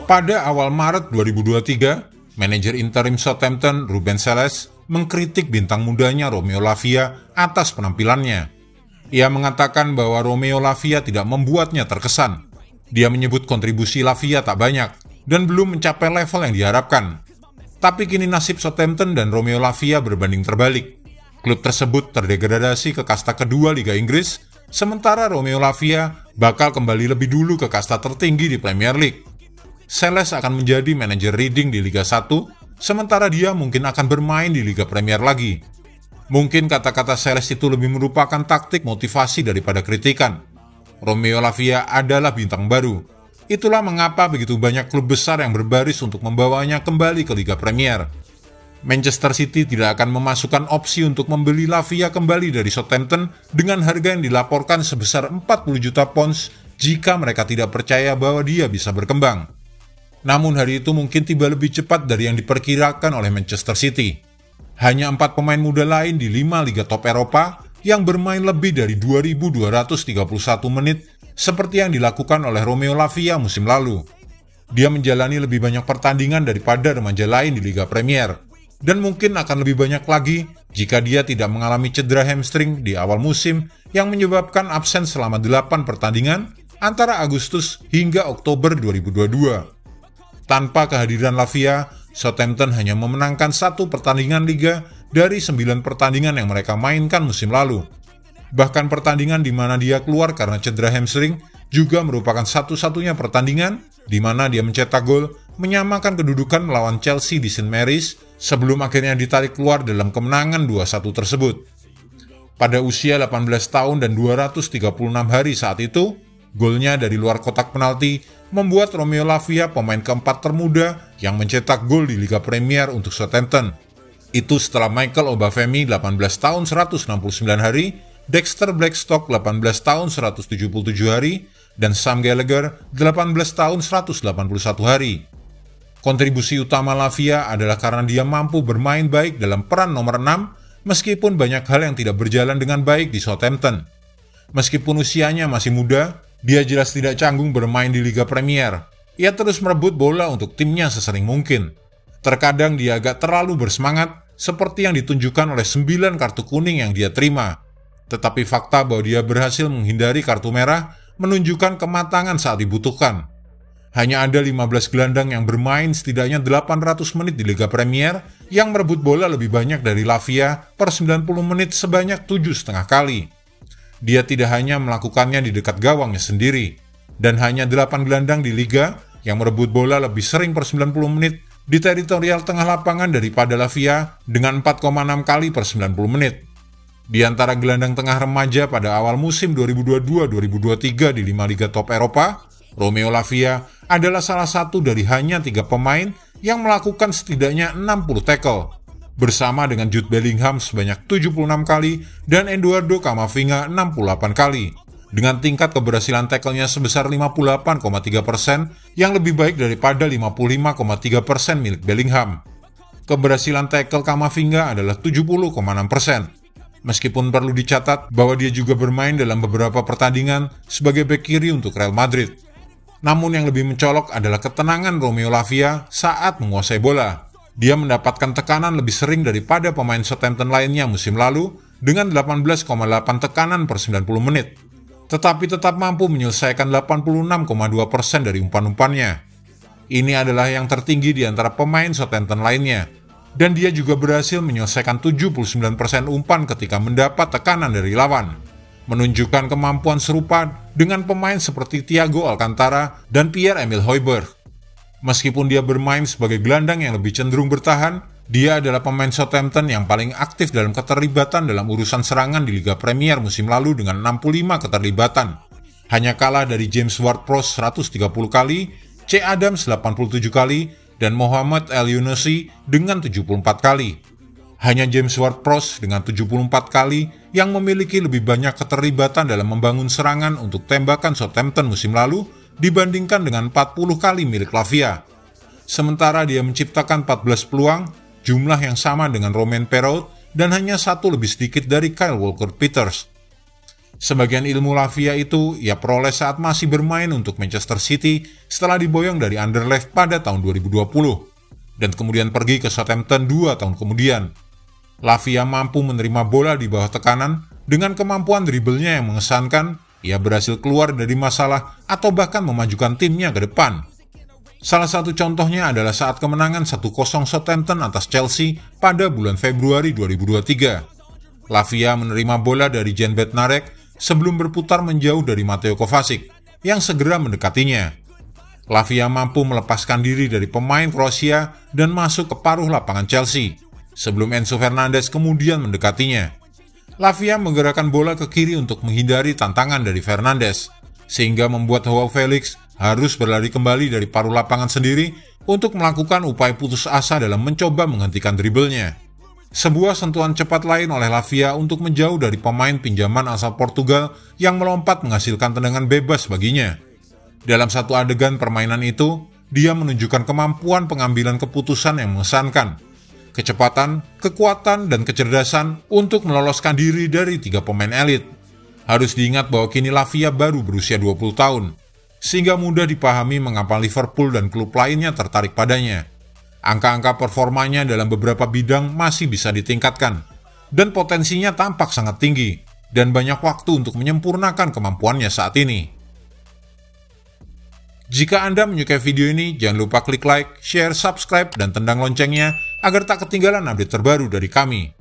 Pada awal Maret 2023, manajer interim Southampton Ruben Selles mengkritik bintang mudanya Romeo Lavia atas penampilannya. Ia mengatakan bahwa Romeo Lavia tidak membuatnya terkesan. Dia menyebut kontribusi Lavia tak banyak dan belum mencapai level yang diharapkan. Tapi kini nasib Southampton dan Romeo Lavia berbanding terbalik. Klub tersebut terdegradasi ke kasta kedua Liga Inggris, sementara Romeo Lavia bakal kembali lebih dulu ke kasta tertinggi di Premier League. Selles akan menjadi manajer Reading di Liga 1, sementara dia mungkin akan bermain di Liga Premier lagi. Mungkin kata-kata Selles itu lebih merupakan taktik motivasi daripada kritikan. Romeo Lavia adalah bintang baru. Itulah mengapa begitu banyak klub besar yang berbaris untuk membawanya kembali ke Liga Premier. Manchester City tidak akan memasukkan opsi untuk membeli Lavia kembali dari Southampton dengan harga yang dilaporkan sebesar 40 juta pounds jika mereka tidak percaya bahwa dia bisa berkembang. Namun hari itu mungkin tiba lebih cepat dari yang diperkirakan oleh Manchester City. Hanya 4 pemain muda lain di 5 liga top Eropa yang bermain lebih dari 2.231 menit seperti yang dilakukan oleh Romeo Lavia musim lalu. Dia menjalani lebih banyak pertandingan daripada remaja lain di Liga Premier, dan mungkin akan lebih banyak lagi jika dia tidak mengalami cedera hamstring di awal musim yang menyebabkan absen selama 8 pertandingan antara Agustus hingga Oktober 2022. Tanpa kehadiran Lavia, Southampton hanya memenangkan 1 pertandingan liga dari 9 pertandingan yang mereka mainkan musim lalu. Bahkan pertandingan di mana dia keluar karena cedera hamstring juga merupakan satu-satunya pertandingan di mana dia mencetak gol menyamakan kedudukan melawan Chelsea di St. Mary's sebelum akhirnya ditarik keluar dalam kemenangan 2-1 tersebut. Pada usia 18 tahun dan 236 hari saat itu, golnya dari luar kotak penalti membuat Romeo Lavia pemain keempat termuda yang mencetak gol di Liga Premier untuk Southampton. Itu setelah Michael Obafemi 18 tahun 169 hari, Dexter Blackstock 18 tahun 177 hari, dan Sam Gallagher 18 tahun 181 hari. Kontribusi utama Lavia adalah karena dia mampu bermain baik dalam peran nomor 6 meskipun banyak hal yang tidak berjalan dengan baik di Southampton. Meskipun usianya masih muda, dia jelas tidak canggung bermain di Liga Premier. Ia terus merebut bola untuk timnya sesering mungkin. Terkadang dia agak terlalu bersemangat, seperti yang ditunjukkan oleh 9 kartu kuning yang dia terima. Tetapi fakta bahwa dia berhasil menghindari kartu merah menunjukkan kematangan saat dibutuhkan. Hanya ada 15 gelandang yang bermain setidaknya 800 menit di Liga Premier yang merebut bola lebih banyak dari Lavia per 90 menit sebanyak 7,5 kali. Dia tidak hanya melakukannya di dekat gawangnya sendiri, dan hanya 8 gelandang di liga yang merebut bola lebih sering per 90 menit di teritorial tengah lapangan daripada Lavia dengan 4,6 kali per 90 menit. Di antara gelandang tengah remaja pada awal musim 2022-2023 di 5 liga top Eropa, Romeo Lavia adalah salah satu dari hanya 3 pemain yang melakukan setidaknya 60 tackle, bersama dengan Jude Bellingham sebanyak 76 kali dan Eduardo Camavinga 68 kali, dengan tingkat keberhasilan tackle-nya sebesar 58,3% yang lebih baik daripada 55,3% milik Bellingham. Keberhasilan tackle Camavinga adalah 70,6%, meskipun perlu dicatat bahwa dia juga bermain dalam beberapa pertandingan sebagai bek kiri untuk Real Madrid. Namun yang lebih mencolok adalah ketenangan Romeo Lavia saat menguasai bola. Dia mendapatkan tekanan lebih sering daripada pemain Southampton lainnya musim lalu dengan 18,8 tekanan per 90 menit. Tetapi tetap mampu menyelesaikan 86,2% dari umpan-umpannya. Ini adalah yang tertinggi di antara pemain Southampton lainnya. Dan dia juga berhasil menyelesaikan 79% umpan ketika mendapat tekanan dari lawan. Menunjukkan kemampuan serupa dengan pemain seperti Thiago Alcantara dan Pierre-Emile Højbjerg. Meskipun dia bermain sebagai gelandang yang lebih cenderung bertahan, dia adalah pemain Southampton yang paling aktif dalam keterlibatan dalam urusan serangan di Liga Premier musim lalu dengan 65 keterlibatan. Hanya kalah dari James Ward-Prowse 130 kali, C. Adams 87 kali, dan Mohamed El-Younousi dengan 74 kali. Hanya James Ward-Prowse dengan 74 kali yang memiliki lebih banyak keterlibatan dalam membangun serangan untuk tembakan Southampton musim lalu dibandingkan dengan 40 kali milik Lavia. Sementara dia menciptakan 14 peluang, jumlah yang sama dengan Romain Perraud dan hanya 1 lebih sedikit dari Kyle Walker-Peters. Sebagian ilmu Lavia itu ia peroleh saat masih bermain untuk Manchester City setelah diboyong dari Anderlecht pada tahun 2020 dan kemudian pergi ke Southampton 2 tahun kemudian. Lavia mampu menerima bola di bawah tekanan dengan kemampuan dribblenya yang mengesankan. Ia berhasil keluar dari masalah atau bahkan memajukan timnya ke depan. Salah satu contohnya adalah saat kemenangan 1-0 Southampton atas Chelsea pada bulan Februari 2023. Lavia menerima bola dari Jan Bednarek sebelum berputar menjauh dari Mateo Kovacic yang segera mendekatinya. Lavia mampu melepaskan diri dari pemain Kroasia dan masuk ke paruh lapangan Chelsea sebelum Enzo Fernandez kemudian mendekatinya. Lavia menggerakkan bola ke kiri untuk menghindari tantangan dari Fernandes, sehingga membuat Joao Felix harus berlari kembali dari paruh lapangan sendiri untuk melakukan upaya putus asa dalam mencoba menghentikan dribblenya. Sebuah sentuhan cepat lain oleh Lavia untuk menjauh dari pemain pinjaman asal Portugal yang melompat menghasilkan tendangan bebas baginya. Dalam satu adegan permainan itu, dia menunjukkan kemampuan pengambilan keputusan yang mengesankan, kecepatan, kekuatan, dan kecerdasan untuk meloloskan diri dari 3 pemain elit. Harus diingat bahwa kini Lavia baru berusia 20 tahun, sehingga mudah dipahami mengapa Liverpool dan klub lainnya tertarik padanya. Angka-angka performanya dalam beberapa bidang masih bisa ditingkatkan, dan potensinya tampak sangat tinggi, dan banyak waktu untuk menyempurnakan kemampuannya saat ini. Jika Anda menyukai video ini, jangan lupa klik like, share, subscribe, dan tendang loncengnya agar tak ketinggalan update terbaru dari kami.